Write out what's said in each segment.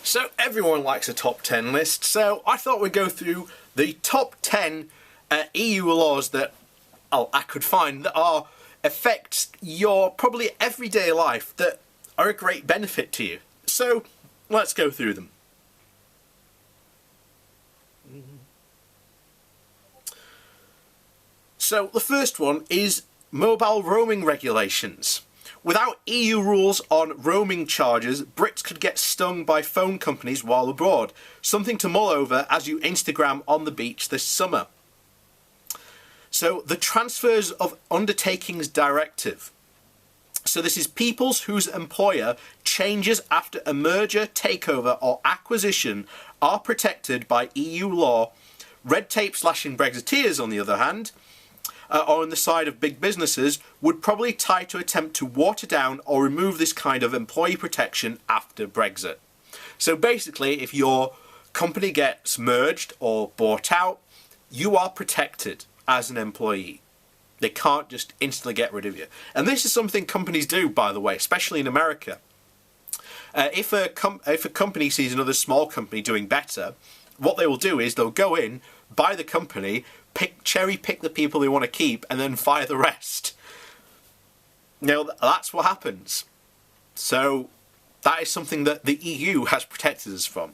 So everyone likes a top 10 list, so I thought we'd go through the top 10 EU laws that I could find that are affect your probably everyday life that are a great benefit to you. So let's go through them. So the first one is mobile roaming regulations. Without EU rules on roaming charges, Brits could get stung by phone companies while abroad. Something to mull over as you Instagram on the beach this summer. So the Transfers of Undertakings Directive. So this is peoples whose employer changes after a merger, takeover or acquisition are protected by EU law. Red tape slashing Brexiteers, on the other hand, on the side of big businesses, would probably try to attempt to water down or remove this kind of employee protection after Brexit. So basically, if your company gets merged or bought out, you are protected as an employee. They can't just instantly get rid of you. And this is something companies do, by the way, especially in America. If a company sees another small company doing better, what they will do is they'll go in, buy the company, cherry pick the people they want to keep, and then fire the rest. Now, that's what happens. So that is something that the EU has protected us from.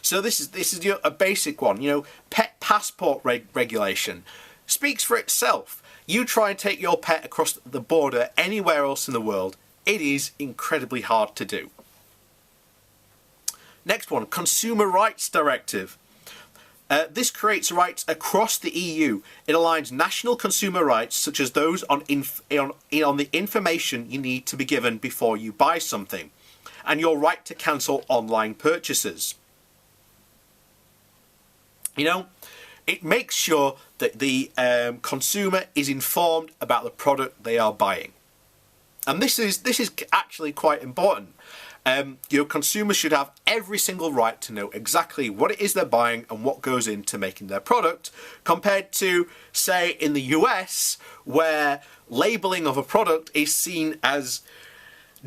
So this is a basic one. Pet passport regulation speaks for itself. You try and take your pet across the border anywhere else in the world, it is incredibly hard to do. Next one, Consumer Rights Directive. This creates rights across the EU. It aligns national consumer rights, such as those on the information you need to be given before you buy something, and your right to cancel online purchases. It makes sure that the consumer is informed about the product they are buying. And this is actually quite important. Consumers should have every single right to know exactly what it is they're buying and what goes into making their product, compared to, say, in the US, where labelling of a product is seen as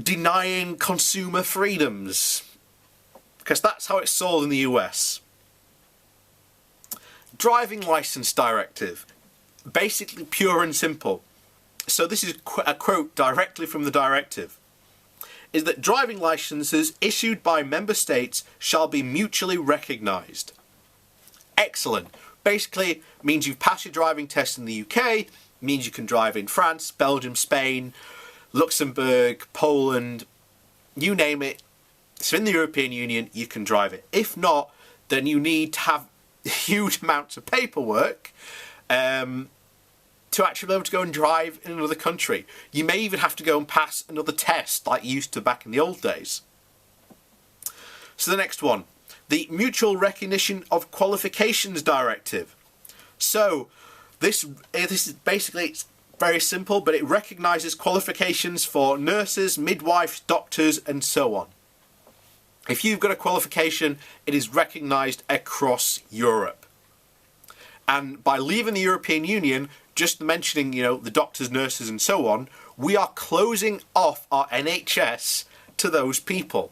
denying consumer freedoms, because that's how it's sold in the US. Driving Licence Directive. Basically pure and simple. So this is a quote directly from the directive. Is that driving licenses issued by member states shall be mutually recognised. Excellent. Basically means you've passed your driving test in the UK, means you can drive in France, Belgium, Spain, Luxembourg, Poland, you name it. So in the European Union, you can drive it. If not, then you need to have huge amounts of paperwork to actually be able to go and drive in another country. You may even have to go and pass another test like you used to back in the old days. So the next one, the Mutual Recognition of Qualifications Directive. So this is basically, it's very simple, but it recognises qualifications for nurses, midwives, doctors and so on. If you've got a qualification, it is recognised across Europe. And by leaving the European Union, just mentioning, the doctors, nurses and so on, we are closing off our NHS to those people.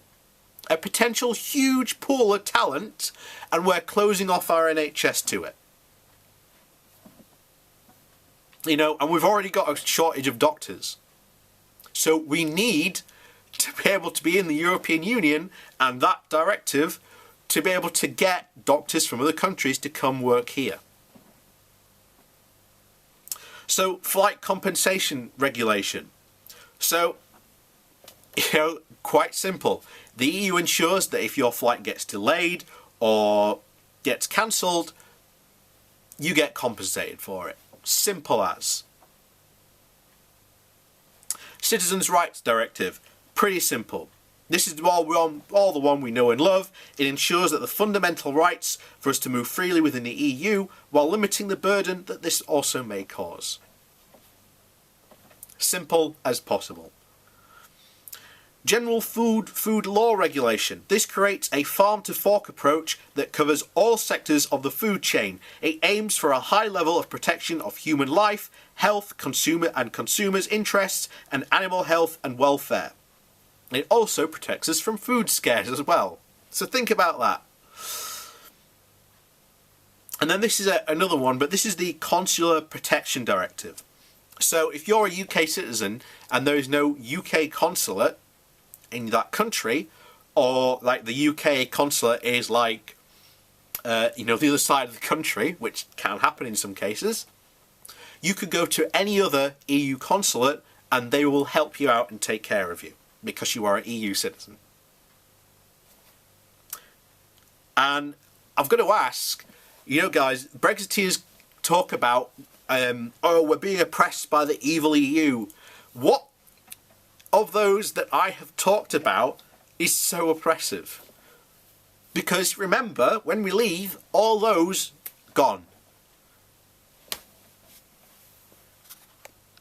A potential huge pool of talent, and we're closing off our NHS to it. And we've already got a shortage of doctors. So we need to be able to be in the European Union and that directive to be able to get doctors from other countries to come work here. So, flight compensation regulation. So, quite simple. The EU ensures that if your flight gets delayed or gets cancelled, you get compensated for it. Simple as. Citizens' Rights Directive. Pretty simple. This is all the one we know and love. It ensures that the fundamental rights for us to move freely within the EU while limiting the burden that this also may cause. Simple as possible. General food law regulation. This creates a farm-to-fork approach that covers all sectors of the food chain. It aims for a high level of protection of human life, health, consumers' interests, and animal health and welfare. It also protects us from food scares as well. So think about that. And then this is another one, but this is the Consular Protection Directive. So if you're a UK citizen and there is no UK consulate in that country, or like the UK consulate is like, the other side of the country, which can happen in some cases, you could go to any other EU consulate and they will help you out and take care of you because you are an EU citizen. And I've got to ask, guys, Brexiteers talk about, we're being oppressed by the evil EU. What of those that I have talked about is so oppressive? Because remember, when we leave, all those gone.